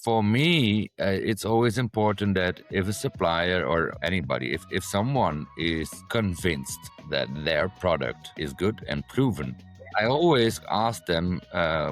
For me, it's always important that if a supplier or anybody, if someone is convinced that their product is good and proven, I always ask them,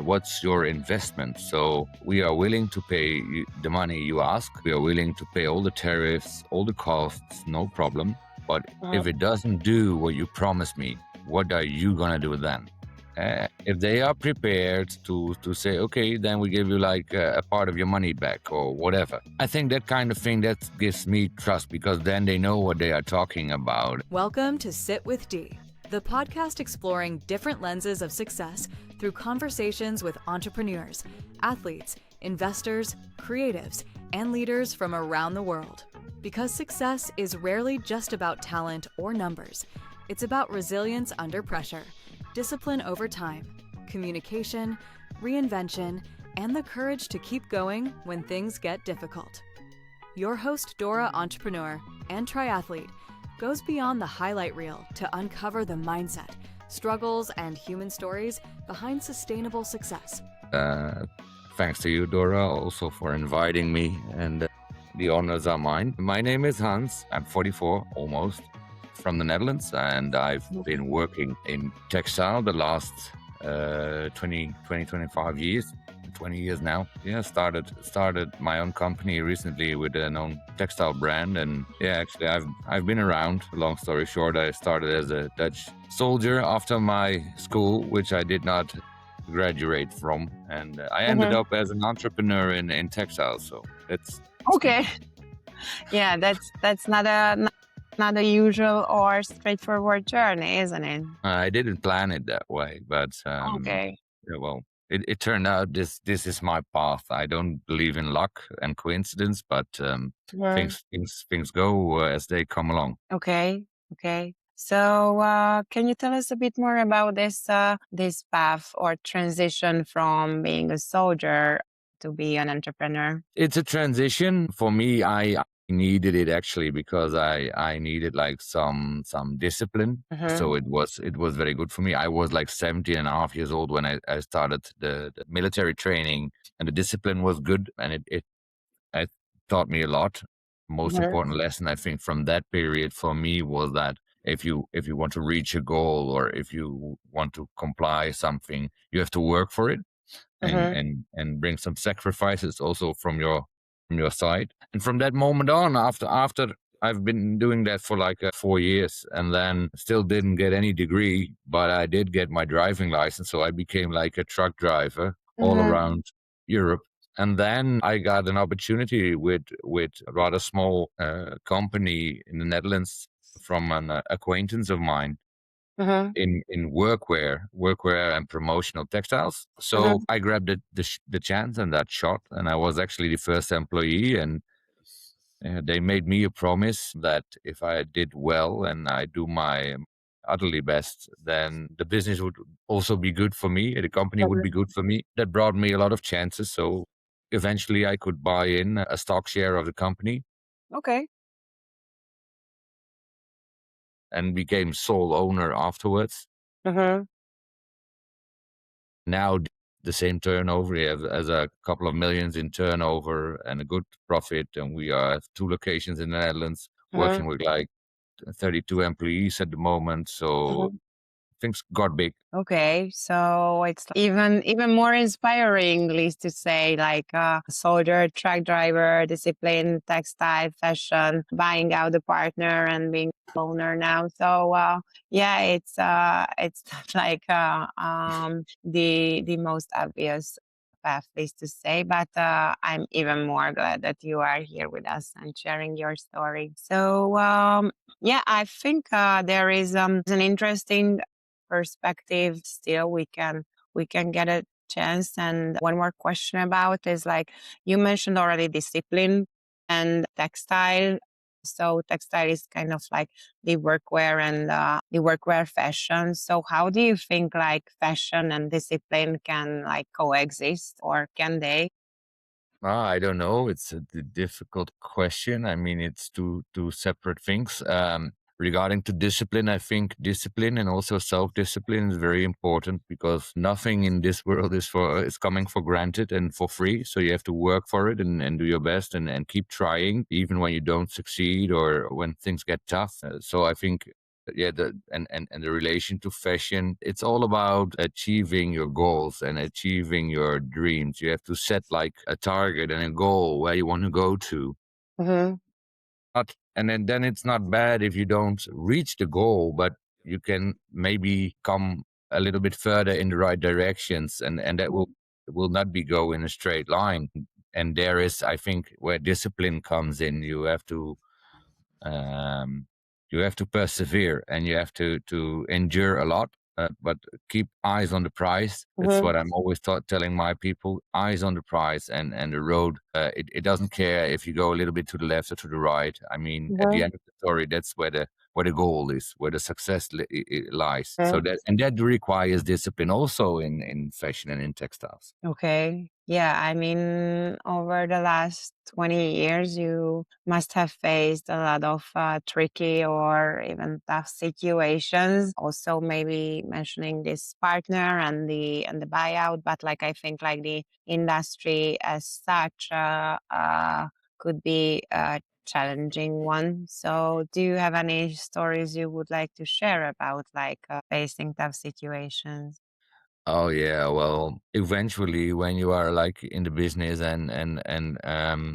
what's your investment? So we are willing to pay the money you ask. We are willing to pay all the tariffs, all the costs, no problem. But if it doesn't do what you promised me, what are you going to do then? If they are prepared to say, okay, then we give you like a part of your money back or whatever. I think that kind of thing, that gives me trust, because then they know what they are talking about. Welcome to Sit with D, the podcast exploring different lenses of success through conversations with entrepreneurs, athletes, investors, creatives, and leaders from around the world. Because success is rarely just about talent or numbers. It's about resilience under pressure, discipline over time, communication, reinvention, and the courage to keep going when things get difficult. Your host, Dora, entrepreneur and triathlete, goes beyond the highlight reel to uncover the mindset, struggles, and human stories behind sustainable success. Thanks to you, Dora, also for inviting me, and the honors are mine. My name is Hans. I'm 44, almost, from the Netherlands, and I've been working in textile the last 25 years. 20 years now. Yeah, started my own company recently with an own textile brand, and yeah, actually I've been around. Long story short, I started as a Dutch soldier after my school, which I did not graduate from, and I ended up as an entrepreneur in textiles. So it's okay. Yeah, that's not a usual or straightforward journey, isn't it? I didn't plan it that way, but Okay. yeah, well, it turned out this is my path. I don't believe in luck and coincidence, but things go as they come along. Okay. So, can you tell us a bit more about this path or transition from being a soldier to be an entrepreneur? It's a transition for me. I needed it actually, because I needed like some discipline. So it was very good for me. I was like 17 and a half years old when I started the military training, and the discipline was good, and it taught me a lot. Most important lesson, I think, from that period for me was that if you want to reach a goal, or if you want to comply something, you have to work for it, and bring some sacrifices also from your side. And from that moment on, after I've been doing that for like 4 years, and then still didn't get any degree, but I did get my driving license. So I became like a truck driver all around Europe. And then I got an opportunity with a rather small company in the Netherlands from an acquaintance of mine in workwear and promotional textiles. So I grabbed the chance and that shot, and I was actually the first employee. And they made me a promise that if I did well and I do my utterly best, then the business would also be good for me. The company would be good for me. That brought me a lot of chances. So eventually I could buy in a stock share of the company. Okay. And became sole owner afterwards. Now the same turnover. We have as a couple of millions in turnover and a good profit, and we have 2 locations in the Netherlands, working with like 32 employees at the moment. So things got big. Okay, so it's even more inspiring, at least to say, like a soldier, truck driver, discipline, textile, fashion, buying out the partner and being owner now. So yeah, it's not like the most obvious path, at least to say, but I'm even more glad that you are here with us and sharing your story. So yeah, I think there is an interesting perspective still we can get a chance. And one more question about is, like, you mentioned already discipline and textile. So textile is kind of like the workwear and the workwear fashion. So how do you think like fashion and discipline can like coexist, or can they? I don't know. It's a difficult question. I mean, it's two separate things. Regarding to discipline, I think discipline and also self-discipline is very important because nothing in this world is coming for granted and for free. So you have to work for it and do your best and keep trying, even when you don't succeed or when things get tough. So I think yeah, and the relation to fashion, it's all about achieving your goals and achieving your dreams. You have to set like a target and a goal where you want to go to. Hmm. Not, and then it's not bad if you don't reach the goal, but you can maybe come a little bit further in the right directions, and that will not be go in a straight line. And there is, I think, where discipline comes in. Um, you have to persevere and you have to endure a lot, but keep eyes on the prize. That's Hmm. what I'm always telling my people: eyes on the prize and the road. It doesn't care if you go a little bit to the left or to the right. I mean, at the Hmm. end of the story, that's where the goal is, where the success lies. So that requires discipline also in fashion and in textiles. Okay. Yeah, I mean, over the last 20 years, you must have faced a lot of tricky or even tough situations. Also, maybe mentioning this partner and the buyout, but like I think like the industry as such could be a challenging one. So, do you have any stories you would like to share about like facing tough situations? Oh yeah, well, eventually when you are like in the business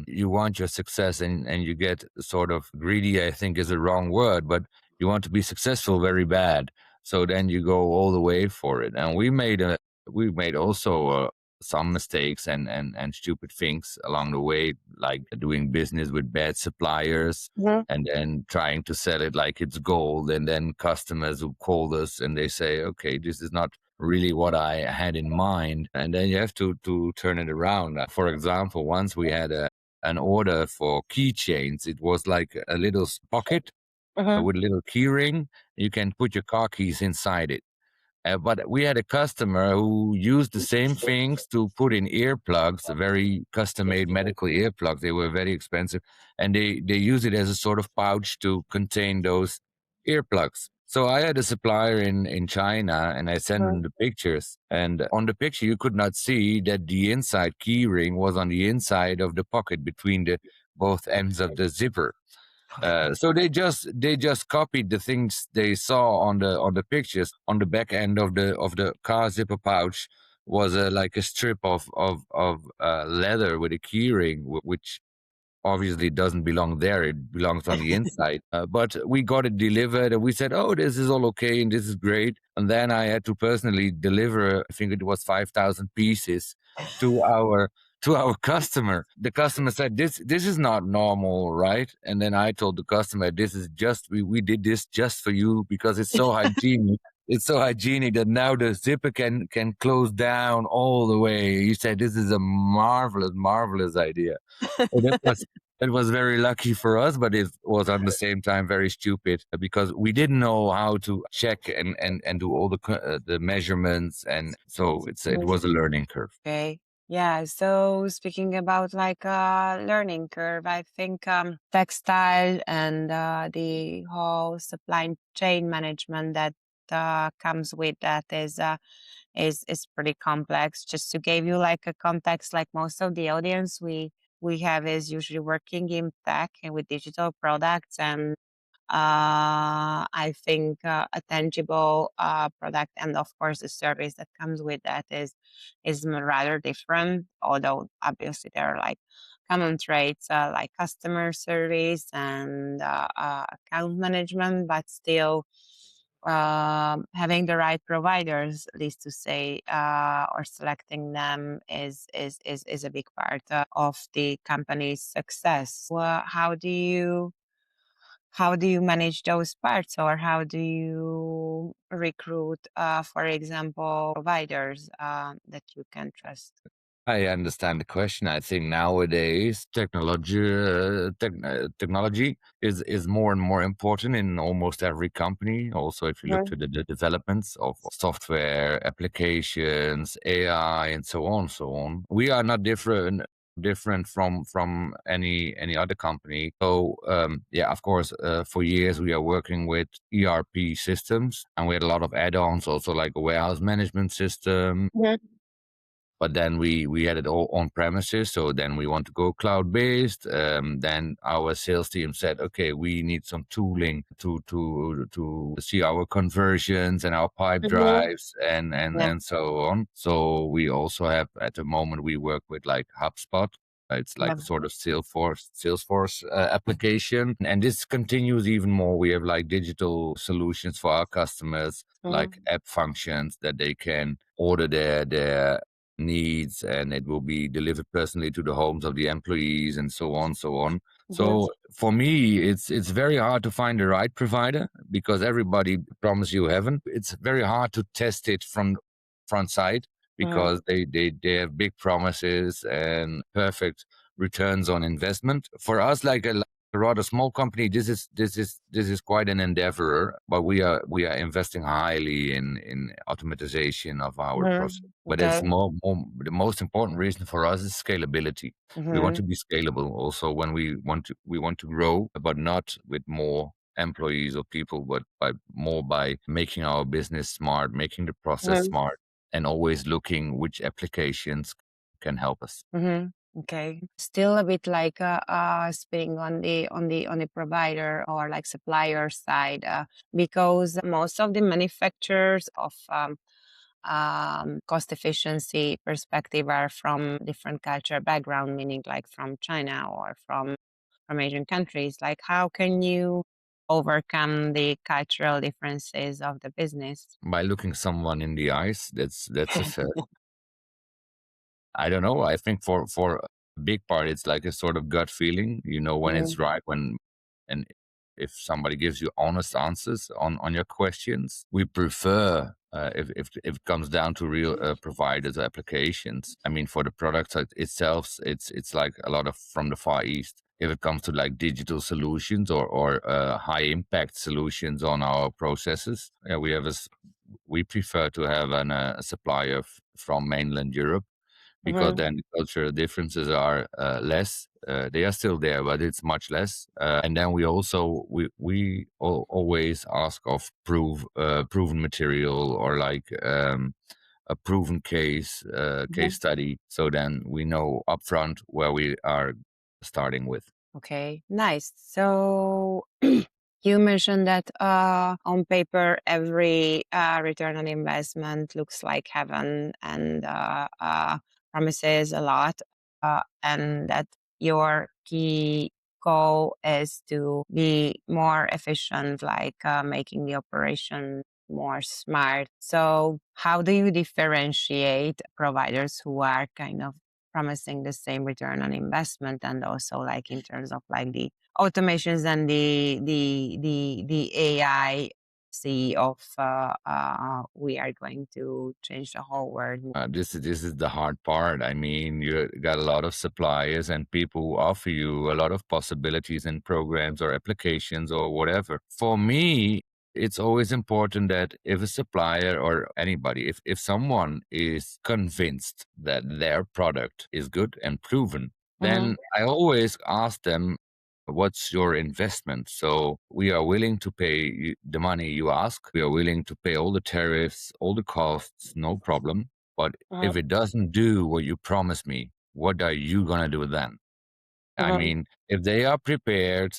you want your success and you get sort of greedy, I think is a wrong word, but you want to be successful very bad. So then you go all the way for it. And we made also some mistakes and stupid things along the way, like doing business with bad suppliers and then trying to sell it like it's gold, and then customers who call us and they say, okay, this is not really what I had in mind, and then you have to turn it around. For example, once we had an order for keychains. It was like a little pocket Hmm. with a little key ring. You can put your car keys inside it. But we had a customer who used the same things to put in earplugs, very custom-made medical earplugs. They were very expensive, and they use it as a sort of pouch to contain those earplugs. So I had a supplier in China, and I sent him the pictures. And on the picture, you could not see that the inside key ring was on the inside of the pocket between the both ends of the zipper. So they just copied the things they saw on the pictures. On the back end of the car zipper pouch was like a strip of leather with a keyring, which obviously doesn't belong there. It belongs on the inside. But we got it delivered and we said, oh, this is all okay and this is great. And then I had to personally deliver, I think it was 5,000 pieces to our customer. The customer said, this is not normal, right? And then I told the customer, this is just, we did this just for you because it's so hygienic. It's so hygienic that now the zipper can close down all the way. He said, this is a marvelous, marvelous idea. So that was very lucky for us, but it was at the same time very stupid because we didn't know how to check and do all the measurements, and so it was a learning curve. Okay. Yeah. So speaking about like a learning curve, I think textile and the whole supply chain management that comes with that is pretty complex. Just to give you like a context, like most of the audience we have is usually working in tech and with digital products, and I think a tangible product and of course the service that comes with that is rather different. Although obviously there are like common traits like customer service and account management, but still having the right providers, at least to say, or selecting them is a big part of the company's success. How do you manage those parts, or how do you recruit, for example, providers that you can trust? I understand the question. I think nowadays technology is more and more important in almost every company. Also, if you look Mhm. to the developments of software applications, AI, and so on, we are not different. different from any other company. So yeah, of course, for years we are working with ERP systems, and we had a lot of add-ons, also like a warehouse management system. But then we had it all on premises, so then we want to go cloud based. Then our sales team said, okay, we need some tooling to see our conversions and our pipe Mhm. drives Yeah. and so on. So we also have, at the moment, we work with like HubSpot. It's like a Yeah. sort of Salesforce application, and this continues even more. We have like digital solutions for our customers, like Mhm. app functions that they can order their needs, and it will be delivered personally to the homes of the employees, and so on, so on. Mhm. So for me, it's very hard to find the right provider, because everybody promise you heaven. It's very hard to test it from front side, Mhm. because they have big promises and perfect returns on investment. For us, like a rather small company, this is quite an endeavor, but we are investing highly in automatization of our process. Mhm. But it's Okay. more the most important reason for us is scalability. We want Mhm. to be scalable also when we want to grow, but not with more employees or people, but by making our business smart, making the process Mhm. smart, and always looking which applications can help us. Mhm. Okay. Still a bit like spinning on the provider or like supplier side, because most of the manufacturers of cost efficiency perspective are from different culture background, meaning like from China or from Asian countries. Like, how can you overcome the cultural differences of the business? By looking someone in the eyes, that's a fair. I don't know. I think for a big part, it's like a sort of gut feeling. You know when it's Mhm. right, and if somebody gives you honest answers on your questions. We prefer, if it comes down to real providers or applications. I mean, for the product itself, it's like a lot of from the Far East. If it comes to like digital solutions or high impact solutions on our processes, yeah, we prefer to have a supplier from mainland Europe, because Mhm. then the cultural differences are less. They are still there, but it's much less. And then we always ask of proven material, or like a proven case study, so then we know upfront where we are starting with. Okay, nice. So you mentioned that on paper, every return on investment looks like heaven and promises a lot, and that your key goal is to be more efficient, like making the operation more smart. So, how do you differentiate providers who are kind of promising the same return on investment, and also like in terms of like the automations and the AI see of we are going to change the whole world. This is the hard part. I mean, you got a lot of suppliers and people who offer you a lot of possibilities and programs or applications or whatever. For me, it's always important that if a supplier or anybody, if someone is convinced that their product is good and proven, Mhm. then I always ask them, what's your investment? So we are willing to pay the money you ask. We are willing to pay all the tariffs, all the costs, no problem. But Mhm. if it doesn't do what you promised me, what are you going to do then? I Mhm. mean, if they are prepared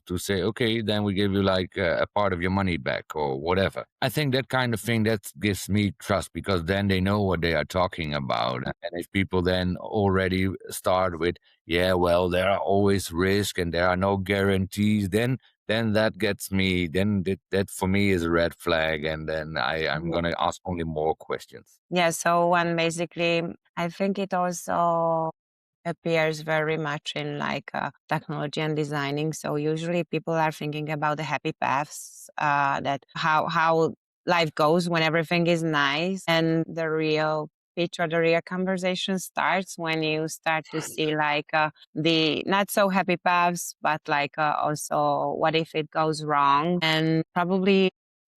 to say, okay, then we give you like a part of your money back or whatever. I think that kind of thing, that gives me trust, because then they know what they are talking about. And if people then already start with, yeah, well, there are always risks and there are no guarantees, then that gets me, then that for me is a red flag. And then I'm Mhm. going to ask only more questions. Yeah, so when basically, I think it also appears very much in like technology and designing. So usually people are thinking about the happy paths, that how life goes when everything is nice, and the real pitch or the real conversation starts when you start to see like the not so happy paths, but like also what if it goes wrong, and probably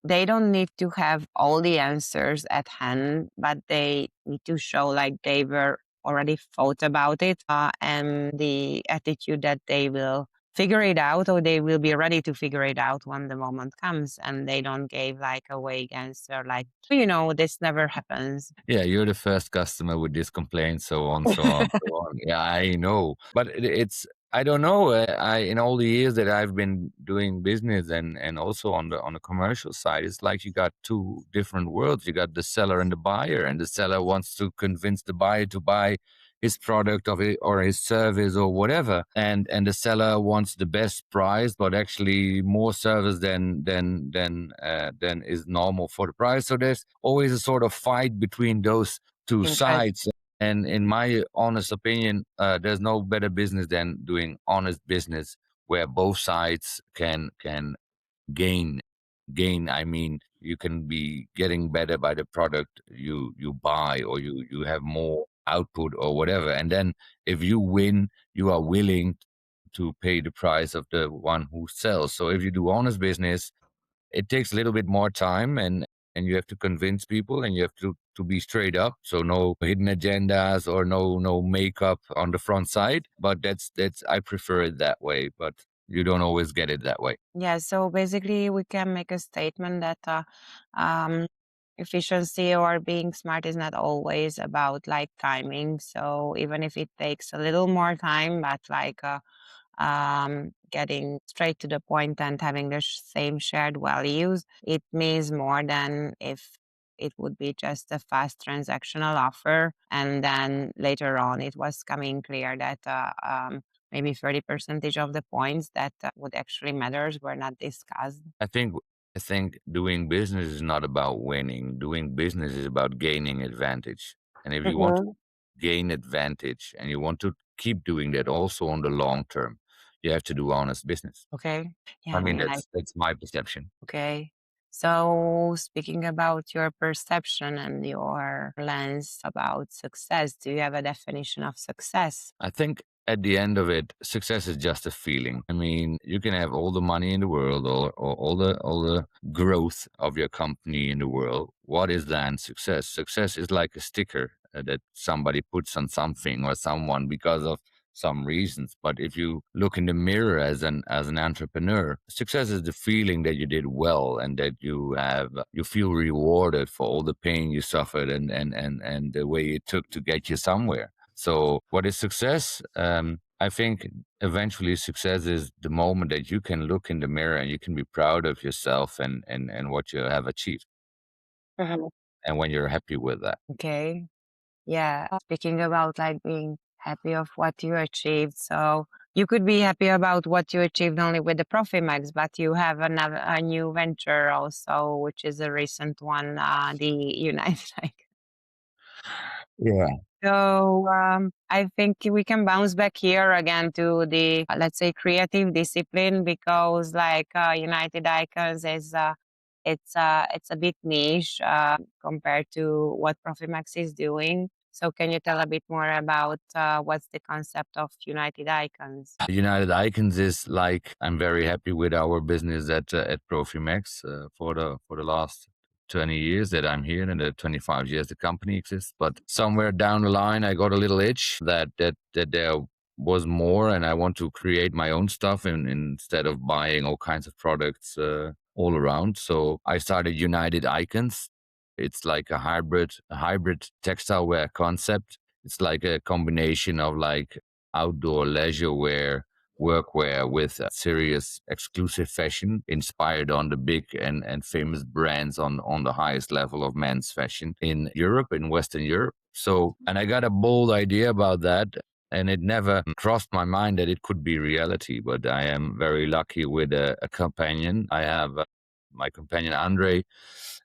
they don't need to have all the answers at hand, but they need to show like they were already thought about it, and the attitude that they will figure it out, or they will be ready to figure it out when the moment comes, and they don't give like a vague answer like, this never happens. Yeah, you're the first customer with this complaint, so on, so on, so on. Yeah, I know, but it's I don't know. I in all the years that I've been doing business and also on the commercial side, it's like you got two different worlds. You got the seller and the buyer, and the seller wants to convince the buyer to buy his product of it or his service or whatever, and the seller wants the best price, but actually more service than is normal for the price. So there's always a sort of fight between those two Interest. sides. And in my honest opinion, there's no better business than doing honest business where both sides can gain. Gain, I mean, you can be getting better by the product you buy, or you have more output or whatever. And then if you win, you are willing to pay the price of the one who sells. So if you do honest business, it takes a little bit more time, and you have to convince people, and you have to be straight up, so no hidden agendas or no makeup on the front side. But that's I prefer it that way, but you don't always get it that way. Yeah, so basically we can make a statement that um, efficiency or being smart is not always about like timing. So even if it takes a little more time, but like getting straight to the point and having the same shared values, it means more than if it would be just a fast transactional offer. And then later on, it was coming clear that maybe 30% of the points that would actually matters were not discussed. I think doing business is not about winning. Doing business is about gaining advantage. And if you want to Mhm. gain advantage and you want to keep doing that also on the long term, you have to do honest business. Okay. I Yeah, mean, yeah. that's my perception. Okay. So, speaking about your perception and your lens about success, do you have a definition of success? I think at the end of it, success is just a feeling. I mean, you can have all the money in the world, or all the growth of your company in the world. What is then success? Success is like a sticker that somebody puts on something or someone because of some reasons. But if you look in the mirror as an entrepreneur, success is the feeling that you did well, and that you feel rewarded for all the pain you suffered, and the way it took to get you somewhere. So, what is success? I think eventually success is the moment that you can look in the mirror and you can be proud of yourself, and what you have achieved, Mhm. and when you're happy with that. Okay. Yeah. Speaking about like being happy of what you achieved. So you could be happy about what you achieved only with the Profit Max, but you have a new venture also, which is a recent one, the United. Yeah. So I think we can bounce back here again to the let's say creative discipline, because like United Icons is it's a bit niche compared to what Profimax is doing. So can you tell a bit more about what's the concept of United Icons? United Icons is like, I'm very happy with our business at Profimax for the last 20 years that I'm here, and the 25 years the company exists. But somewhere down the line, I got a little itch that there was more, and I want to create my own stuff, instead of buying all kinds of products all around. So I started United Icons. It's like a hybrid textile wear concept. It's like a combination of like outdoor leisure wear, workwear with serious exclusive fashion inspired on the big and famous brands on the highest level of men's fashion in Europe, in Western Europe. So, and I got a bold idea about that, and it never crossed my mind that it could be reality. But I am very lucky with a companion. I have my companion Andre,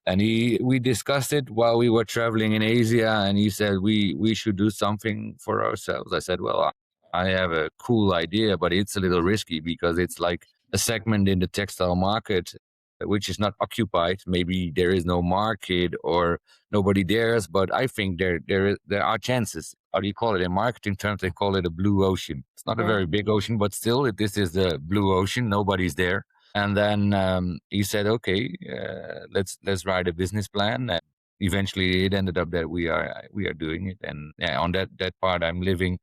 and we discussed it while we were traveling in Asia, and he said we should do something for ourselves. I said, well, I have a cool idea, but it's a little risky because it's like a segment in the textile market which is not occupied. Maybe there is no market or nobody dares, but I think there are chances. How do you call it in marketing terms? They call it a blue ocean. It's not a Mm. very big ocean, but still, this is the blue ocean. Nobody's there. And then he said, "Okay, let's write a business plan." eventually it ended up that we are doing it, and yeah, on that part, I'm living,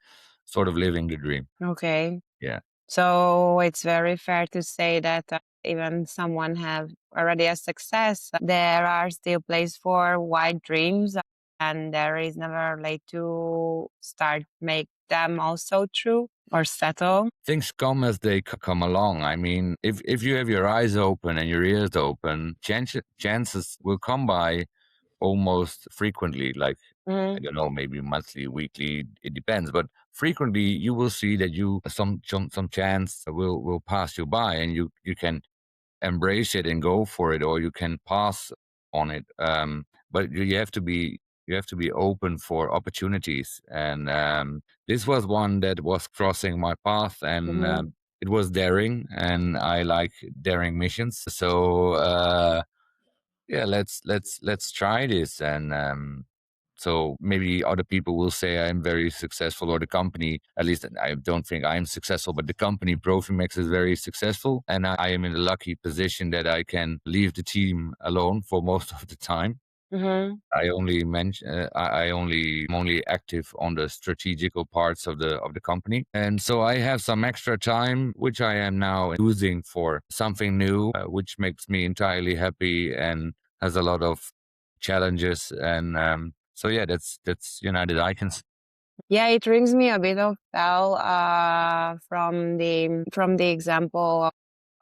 sort of living the dream. Okay. Yeah. So it's very fair to say that even someone have already a success, there are still place for wide dreams, and there is never late to start make them also true or settle. Things come as they come along. I mean, if you have your eyes open and your ears open, chances will come by almost frequently. Like, I Mhm. don't know, maybe monthly, weekly, it depends. But frequently, you will see that you some chance will pass you by, and you can embrace it and go for it, or you can pass on it. But you have to be open for opportunities, and this was one that was crossing my path, and Mhm. it was daring, and I like daring missions. So yeah, let's try this, and so maybe other people will say I'm very successful, or the company, at least I don't think I'm successful, but the company Profimex is very successful, and I am in a lucky position that I can leave the team alone for most of the time. Mhm. I only mention I'm only active on the strategical parts of the company, and so I have some extra time, which I am now using for something new, which makes me entirely happy and has a lot of challenges. And so yeah, that's United Icons. Yeah, it rings me a bit of bell from the example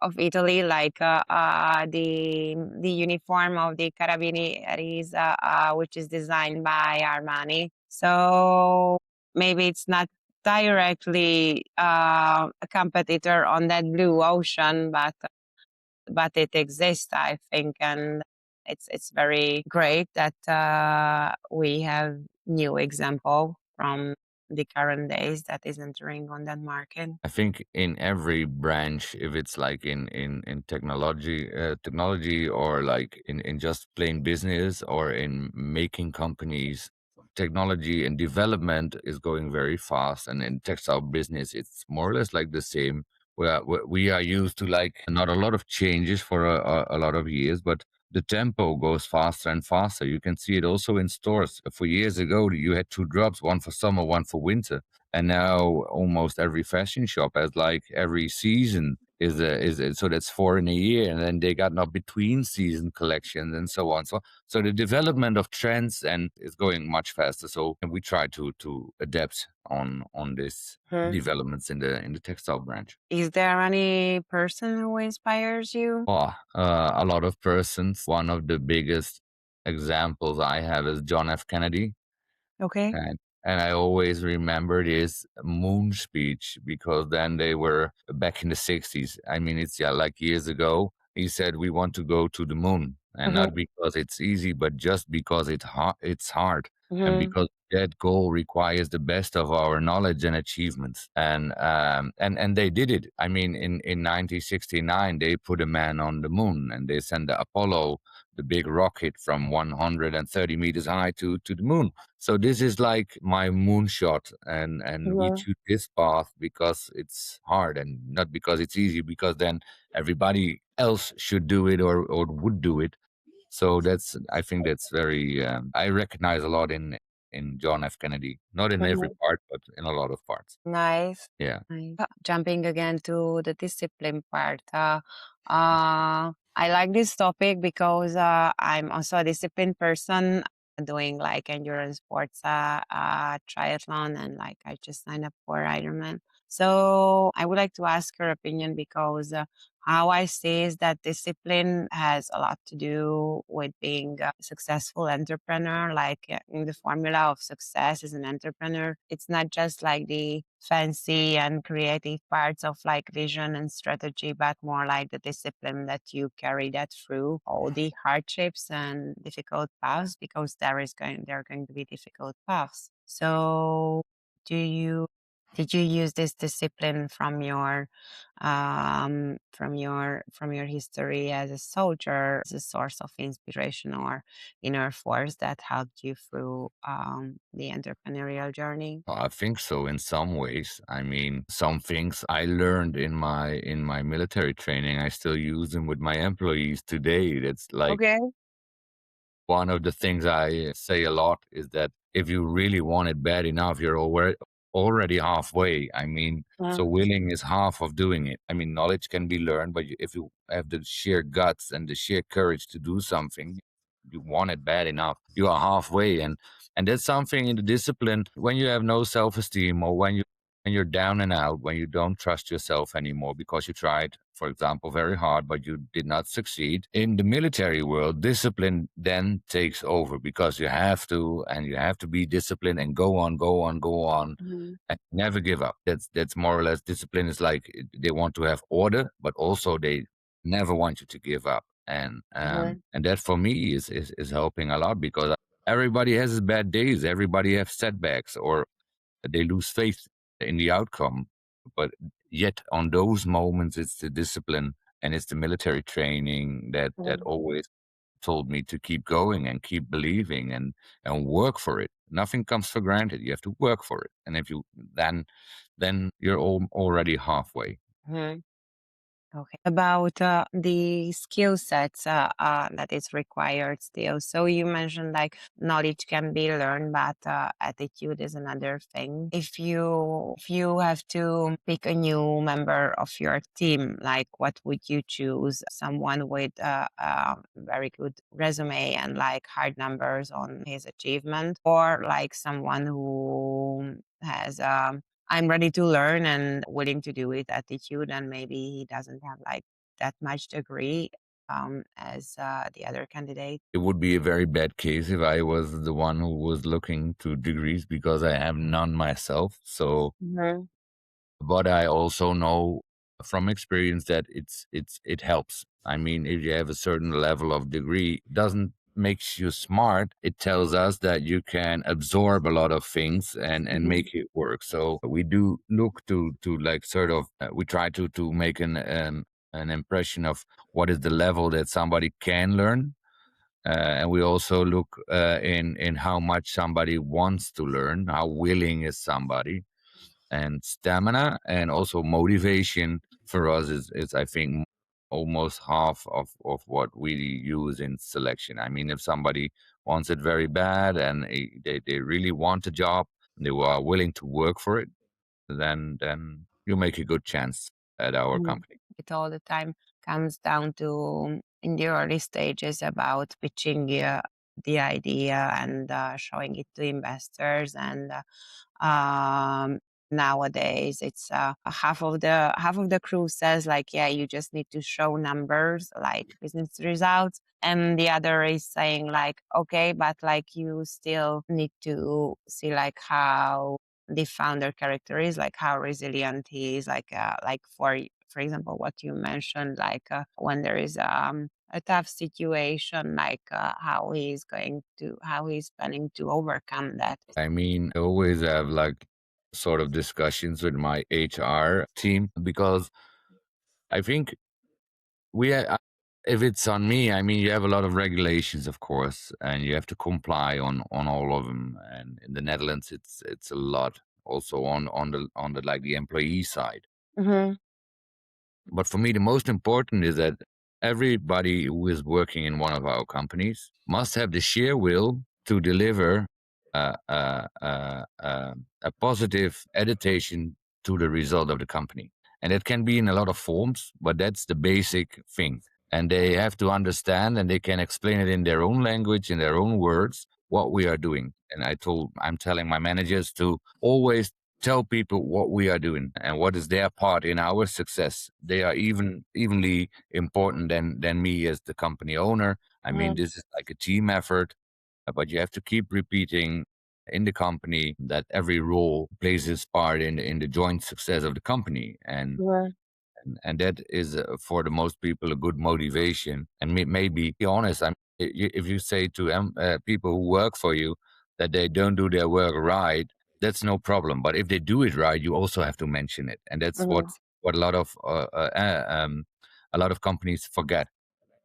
of Italy, like the uniform of the Carabinieri, which is designed by Armani. So maybe it's not directly a competitor on that blue ocean, but it exists, I think, and it's very great that we have new example from the current days that is entering on that market. I think in every branch, if it's like in technology, or like in just plain business, or in making companies, technology and development is going very fast. And in textile business, it's more or less like the same. We are used to like not a lot of changes for a lot of years, but the tempo goes faster and faster. You can see it also in stores. For years ago, you had two drops, one for summer, one for winter, and now almost every fashion shop has like every season so that's four in a year, and then they got now between season collections and so on. So the development of trends and is going much faster. So and we try to adapt on this Hmm. developments in the textile branch. Is there any person who inspires you? Oh, a lot of persons. One of the biggest examples I have is John F. Kennedy. Okay. And I always remember his moon speech, because then they were back in the 60s. I mean, it's yeah, like years ago. He said, "We want to go to the moon." And Hmm. not because it's easy, but just because it's hard. And Hmm. because that goal requires the best of our knowledge and achievements. And they did it. I mean, in 1969, they put a man on the moon, and they sent the Apollo, the big rocket, from 130 meters high to the moon. So this is like my moonshot, and we Hmm. choose this path because it's hard, and not because it's easy, because then everybody else should do it, or would do it. So that's, I think that's very I recognize a lot in John F. Kennedy, not in every Hmm. part, but in a lot of parts. Nice. Yeah. Nice. Jumping again to the discipline part. I like this topic because I'm also a disciplined person doing like endurance sports, triathlon, and like I just signed up for Ironman. So I would like to ask your opinion because how I see is that discipline has a lot to do with being a successful entrepreneur. Like in the formula of success as an entrepreneur, it's not just like the fancy and creative parts of like vision and strategy, but more like the discipline that you carry that through all the hardships and difficult paths, because there are going to be difficult paths. So do you did you use this discipline from your history as a soldier as a source of inspiration or inner force that helped you through the entrepreneurial journey? I think so in some ways. I mean, some things I learned in my military training, I still use them with my employees today. That's like Okay. One of the things I say a lot is that if you really want it bad enough, you're already halfway. I mean, so willing is half of doing it. I mean, knowledge can be learned, but if you have the sheer guts and the sheer courage to do something, you want it bad enough, you are halfway. And that's something in the discipline when you have no self-esteem, or when you're down and out, when you don't trust yourself anymore because you tried, for example, very hard, but you did not succeed. In the military world, discipline then takes over because you have to, and you have to be disciplined and go on, go on, go on, and never give up. That's more or less discipline is like they want to have order, but also they never want you to give up. And that for me is helping a lot because everybody has his bad days, everybody has setbacks, or they lose faith in the outcome. But yet, on those moments, it's the discipline and it's the military training that always told me to keep going and keep believing and work for it. Nothing comes for granted. You have to work for it, and if you then you're already halfway. Mhm. Okay. About the skill sets that is required still. So you mentioned like knowledge can be learned, but attitude is another thing. If you have to pick a new member of your team, like what would you choose? Someone with a very good resume and like hard numbers on his achievement, or like someone who has I'm ready to learn and willing to do it attitude, and maybe he doesn't have like that much degree as the other candidate. It would be a very bad case if I was the one who was looking to degrees because I have none myself. So, Mhm. but I also know from experience that it helps. I mean, if you have a certain level of degree, doesn't makes you smart. It tells us that you can absorb a lot of things and Mhm. make it work. So we do look to like sort of we try to make an impression of what is the level that somebody can learn, and we also look in how much somebody wants to learn, how willing is somebody, and stamina and also motivation for us is I think almost half of what we use in selection. I mean, if somebody wants it very bad and they really want a job, they are willing to work for it, then you make a good chance at our Mhm. company. It all the time comes down to in the early stages about pitching the idea and showing it to investors and um nowadays it's half of the crew says like, yeah, you just need to show numbers like business results, and the other is saying like, okay, but like you still need to see like how the founder character is, like how resilient he is, like for example what you mentioned, like when there is a tough situation, like how he's planning to overcome that. I mean, I always have like sort of discussions with my HR team because I think if it's on me, I mean, you have a lot of regulations, of course, and you have to comply on all of them. And in the Netherlands, it's a lot also on the like the employee side. Mhm. But for me, the most important is that everybody who is working in one of our companies must have the sheer will to deliver a positive adaptation to the result of the company. And it can be in a lot of forms, but that's the basic thing. And they have to understand and they can explain it in their own language, in their own words, what we are doing. And I'm telling my managers to always tell people what we are doing and what is their part in our success. They are evenly important than me as the company owner. I mean, Mhm. this is like a team effort, but you have to keep repeating in the company that every role plays its part in the joint success of the company. And that is for the most people a good motivation. And maybe be honest. If you say to people who work for you that they don't do their work right, that's no problem. But if they do it right, you also have to mention it, and that's Mhm. what a lot of companies forget.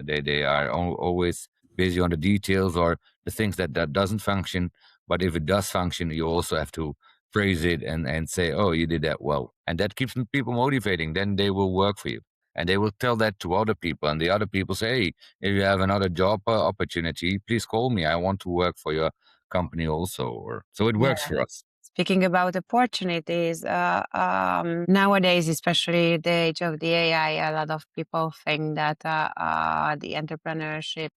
They are always busy on the details or the things that doesn't function. But if it does function, you also have to praise it and say, "Oh, you did that well," and that keeps people motivating. Then they will work for you. and they will tell that to other people, and the other people say, hey, if you have another job opportunity, please call me, I want to work for your company also. Or so it works for us. Speaking about opportunities, nowadays, especially the age of the AI, a lot of people think that the entrepreneurship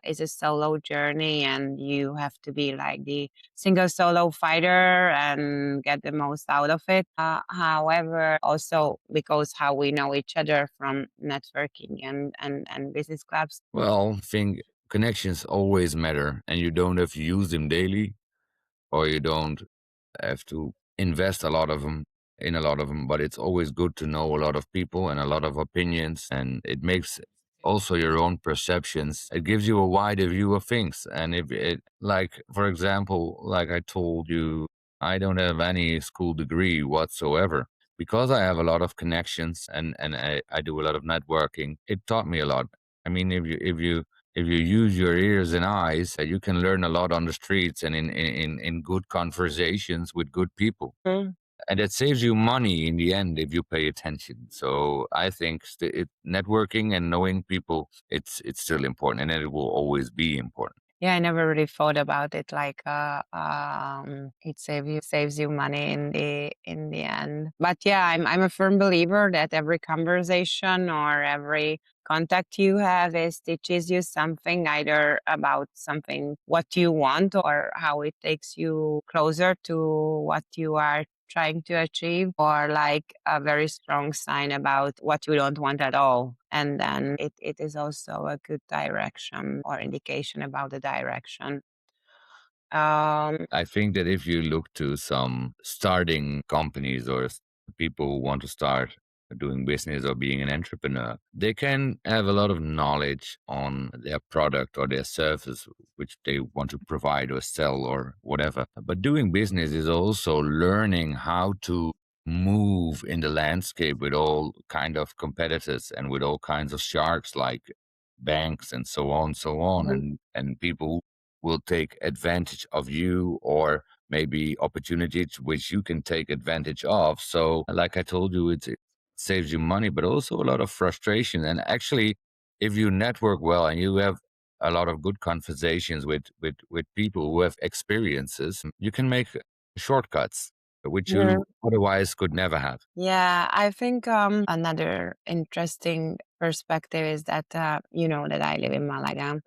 is a solo journey and you have to be like the single solo fighter and get the most out of it. However, also because how we know each other from networking and business clubs. Well, I think connections always matter, and you don't have to use them daily, or you don't have to invest a lot of them in a lot of them, but it's always good to know a lot of people and a lot of opinions, and it makes also your own perceptions. It gives you a wider view of things. And if it, like, for example, like I told you, I don't have any school degree whatsoever. Because I have a lot of connections and I do a lot of networking, it taught me a lot. I mean, if you use your ears and eyes, you can learn a lot on the streets and in good conversations with good people. And it saves you money in the end if you pay attention. So I think networking and knowing people, it's still important, and it will always be important. Yeah, I never really thought about it like it saves you money in the end. But yeah, I'm a firm believer that every conversation or every contact you have is teaches you something either about something what you want or how it takes you closer to what you are trying to achieve, or like a very strong sign about what you don't want at all. And then it is also a good direction or indication about the direction. I think that if you look to some starting companies or people who want to start doing business or being an entrepreneur, they can have a lot of knowledge on their product or their service, which they want to provide or sell or whatever. But doing business is also learning how to move in the landscape with all kind of competitors and with all kinds of sharks like banks and so on, and people will take advantage of you, or maybe opportunities which you can take advantage of. So, like I told you, it saves you money, but also a lot of frustration. And actually, if you network well and you have a lot of good conversations with people who have experiences, you can make shortcuts, which you otherwise could never have. Yeah, I think another interesting perspective is that that I live in Malaga.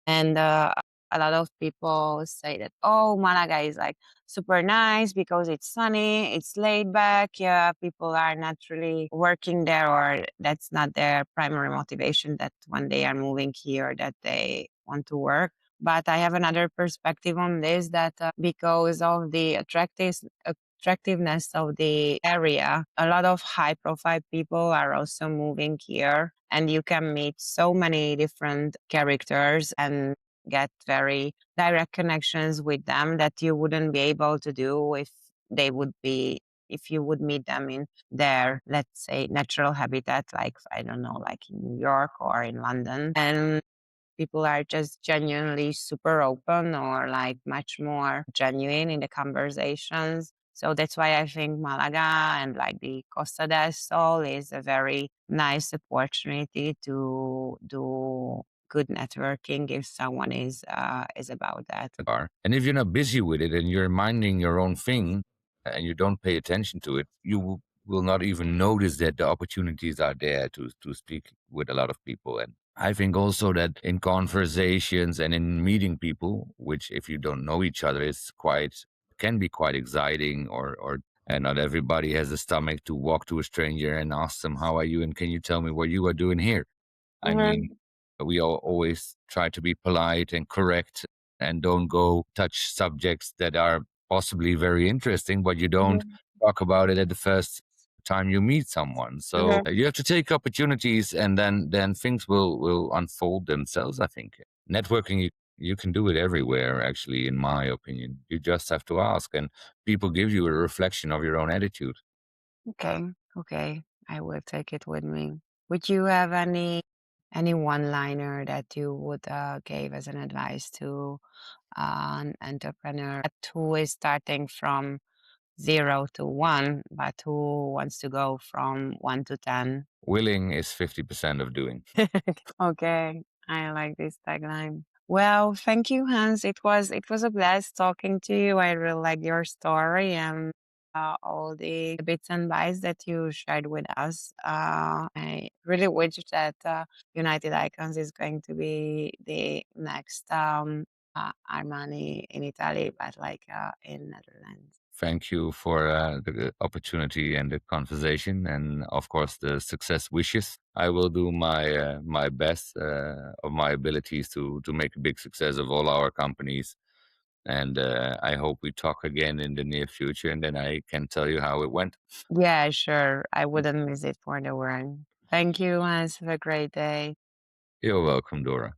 And a lot of people say that, oh, Malaga is like super nice because it's sunny, it's laid back. Yeah, people are naturally working there, or that's not their primary motivation that when they are moving here that they want to work. But I have another perspective on this that because of the attractiveness of the area, a lot of high profile people are also moving here, and you can meet so many different characters and get very direct connections with them that you wouldn't be able to do they would be if you would meet them in their, let's say, natural habitat, like I don't know, like in New York or in London. And people are just genuinely super open or like much more genuine in the conversations. So that's why I think Malaga and like the Costa del Sol is a very nice opportunity to do good networking if someone is about that. Are. And if you're not busy with it and you're minding your own thing and you don't pay attention to it, you will not even notice that the opportunities are there to speak with a lot of people. And I think also that in conversations and in meeting people, which if you don't know each other is can be quite exciting, or and not everybody has the stomach to walk to a stranger and ask them, how are you? And can you tell me what you are doing here? I mean, we all always try to be polite and correct and don't go touch subjects that are possibly very interesting, but you don't talk about it at the first time you meet someone. So you have to take opportunities, and then things will unfold themselves, I think. Networking, you can do it everywhere, actually, in my opinion. You just have to ask, and people give you a reflection of your own attitude. Okay, okay, I will take it with me. Would you have any one liner that you would give as an advice to an entrepreneur who is starting from 0 to 1, but who wants to go from 1 to 10? Willing is 50% of doing. Okay, I like this tagline. Well, thank you, Hans. It was a blast talking to you. I really like your story and all the bits and bytes that you shared with us. I really wish that United Icons is going to be the next Armani in Italy, but like in Netherlands. Thank you for the opportunity and the conversation, and of course the success wishes. I will do my best of my abilities to make a big success of all our companies, and I hope we talk again in the near future, and then I can tell you how it went. Yeah, sure. I wouldn't miss it for the world. Thank you, Hans. Have a great day. You're welcome, Dora.